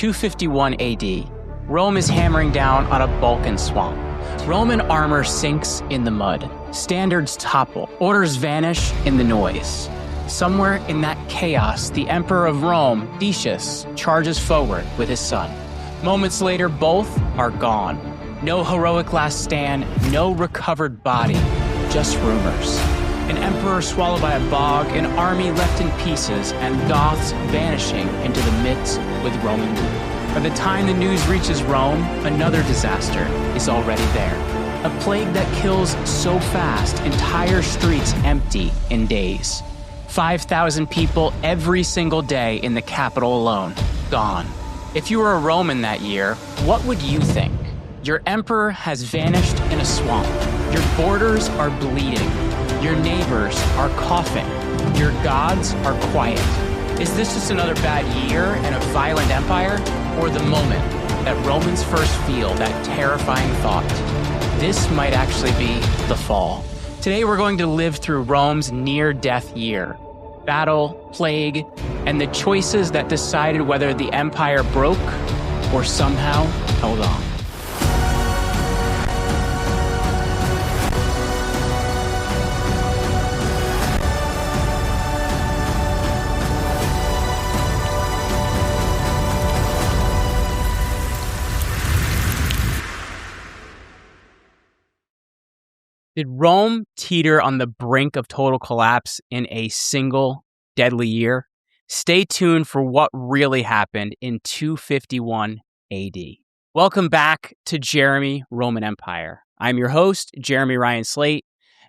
251 AD, Rome is hammering down on a Balkan swamp. Roman armor sinks in the mud. Standards topple. Orders vanish in the noise. Somewhere in that chaos, the Emperor of Rome, Decius, charges forward with his son. Moments later, both are gone. No heroic last stand, no recovered body, just rumors. An emperor swallowed by a bog, an army left in pieces, and Goths vanishing into the midst with Roman loot. By the time the news reaches Rome, another disaster is already there. A plague that kills so fast, entire streets empty in days. 5,000 people every single day in the capital alone, gone. If you were a Roman that year, what would you think? Your emperor has vanished in a swamp. Your borders are bleeding. Your neighbors are coughing. Your gods are quiet. Is this just another bad year and a violent empire? Or the moment that Romans first feel that terrifying thought? This might actually be the fall. Today we're going to live through Rome's near-death year. Battle, plague, and the choices that decided whether the empire broke or somehow held on. Did Rome teeter on the brink of total collapse in a single deadly year? Stay tuned for what really happened in 251 AD. Welcome back to Jeremy Roman Empire. I'm your host, Jeremy Ryan Slate,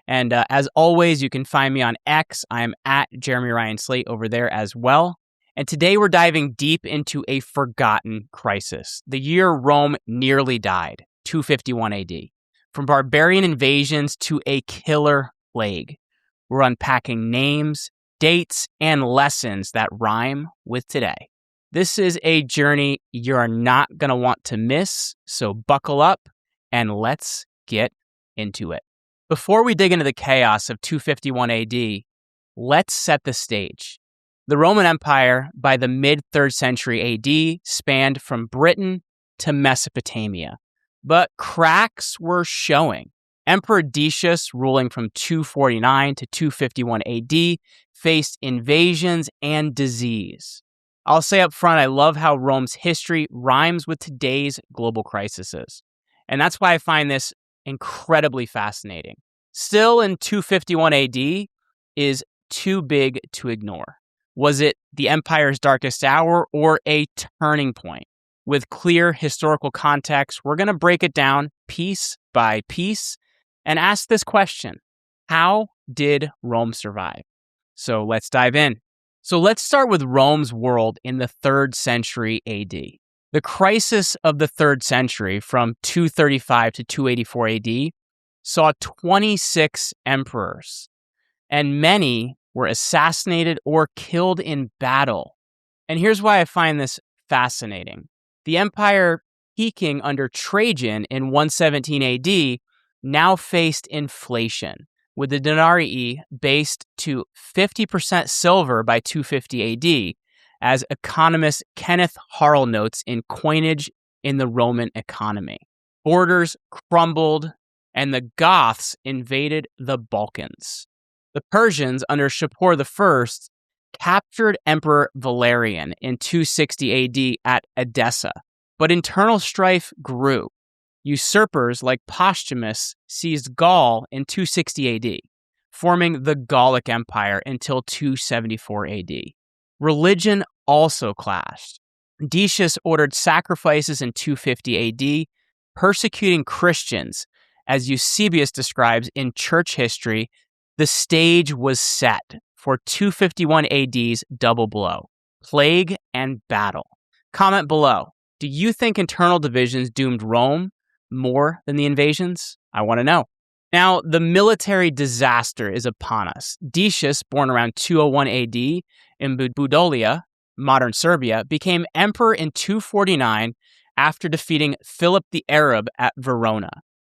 and as always, you can find me on X. I'm at Jeremy Ryan Slate over there as well. And today we're diving deep into a forgotten crisis, the year Rome nearly died, 251 AD. From barbarian invasions to a killer plague, we're unpacking names, dates, and lessons that rhyme with today. This is a journey you're not going to want to miss, so buckle up and let's get into it. Before we dig into the chaos of 251 AD, let's set the stage. The Roman Empire, by the mid-3rd century AD, spanned from Britain to Mesopotamia. But cracks were showing. Emperor Decius, ruling from 249 to 251 AD, faced invasions and disease. I'll say up front, I love how Rome's history rhymes with today's global crises. And that's why I find this incredibly fascinating. Still in 251 AD is too big to ignore. Was it the empire's darkest hour or a turning point? With clear historical context, we're going to break it down piece by piece and ask this question: how did Rome survive? So let's dive in. So let's start with Rome's world in the 3rd century AD. The crisis of the 3rd century, from 235 to 284 AD, saw 26 emperors, and many were assassinated or killed in battle. And here's why I find this fascinating. The empire, peaking under Trajan in 117 AD, now faced inflation, with the denarii based to 50% silver by 250 AD, as economist Kenneth Harl notes in Coinage in the Roman Economy. Borders crumbled, and the Goths invaded the Balkans. The Persians, under Shapur I, captured Emperor Valerian in 260 AD at Edessa, but internal strife grew. Usurpers like Postumus seized Gaul in 260 AD, forming the Gallic Empire until 274 AD. Religion also clashed. Decius ordered sacrifices in 250 AD, persecuting Christians. As Eusebius describes in church history, the stage was set for 251 AD's double blow, plague and battle. Comment below. Do you think internal divisions doomed Rome more than the invasions? I want to know. Now, the military disaster is upon us. Decius, born around 201 AD in Budolia, modern Serbia, became emperor in 249 after defeating Philip the Arab at Verona.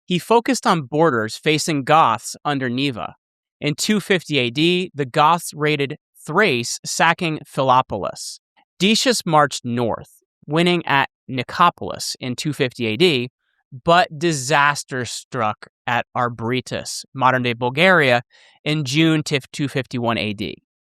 He focused on borders facing Goths under Cniva. In 250 AD, the Goths raided Thrace, sacking Philoppolis. Decius marched north, winning at Nicopolis in 250 AD, but disaster struck at Abritus, modern-day Bulgaria, in June 251 AD.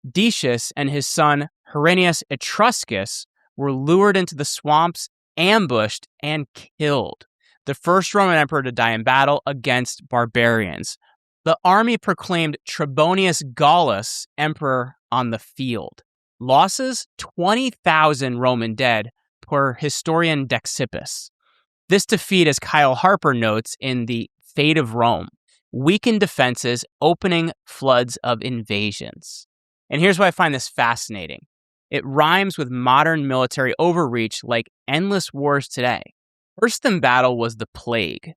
Decius and his son Herennius Etruscus were lured into the swamps, ambushed, and killed. The first Roman emperor to die in battle against barbarians. The army proclaimed Trebonius Gallus emperor on the field. Losses: 20,000 Roman dead, per historian Dexippus. This defeat, as Kyle Harper notes in The Fate of Rome, weakened defenses, opening floods of invasions. And here's why I find this fascinating. It rhymes with modern military overreach like endless wars today. First in battle was the plague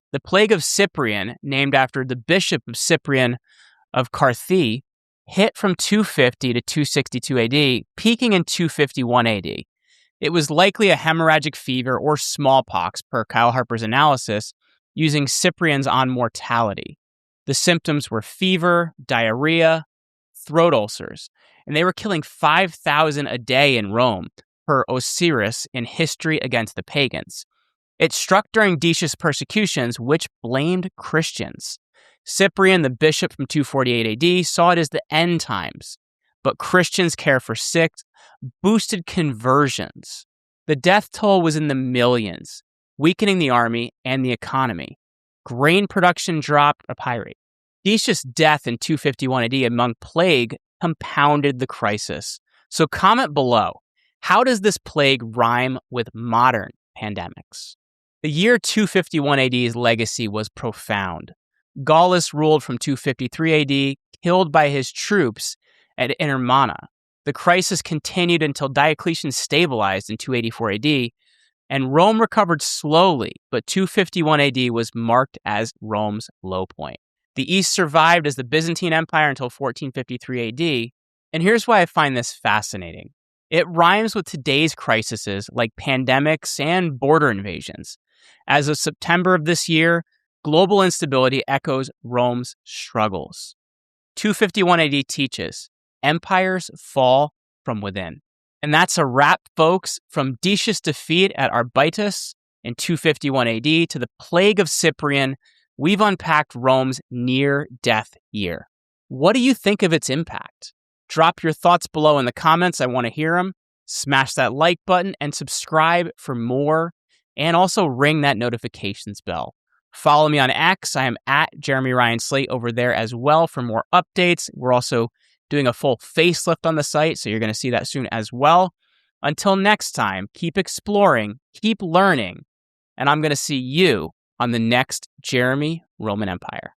of Cyprian, named after the bishop of Cyprian of Carthage, hit from 250 to 262 AD, peaking in 251 AD. It was likely a hemorrhagic fever or smallpox, per Kyle Harper's analysis, using Cyprians on mortality. The symptoms were fever, diarrhea, throat ulcers, and they were killing 5,000 a day in Rome, per Osiris in History Against the Pagans. It struck during Decius' persecutions, which blamed Christians. Cyprian, the bishop from 248 AD, saw it as the end times, but Christians' care for sick boosted conversions. The death toll was in the millions, weakening the army and the economy. Grain production dropped a high rate. Decius' death in 251 AD among plague compounded the crisis. So comment below, how does this plague rhyme with modern pandemics? The year 251 AD's legacy was profound. Gallus ruled from 253 AD, killed by his troops at Intermana. The crisis continued until Diocletian stabilized in 284 AD, and Rome recovered slowly, but 251 AD was marked as Rome's low point. The East survived as the Byzantine Empire until 1453 AD, and here's why I find this fascinating. It rhymes with today's crises like pandemics and border invasions. As of September of this year, global instability echoes Rome's struggles. 251 AD teaches, empires fall from within. And that's a wrap, folks, from Decius' defeat at Abritus in 251 AD to the plague of Cyprian. We've unpacked Rome's near-death year. What do you think of its impact? Drop your thoughts below in the comments. I want to hear them. Smash that like button and subscribe for more, and also ring that notifications bell. Follow me on X. I am at Jeremy Ryan Slate over there as well for more updates. We're also doing a full facelift on the site, so you're going to see that soon as well. Until next time, keep exploring, keep learning, and I'm going to see you on the next Jeremy Roman Empire.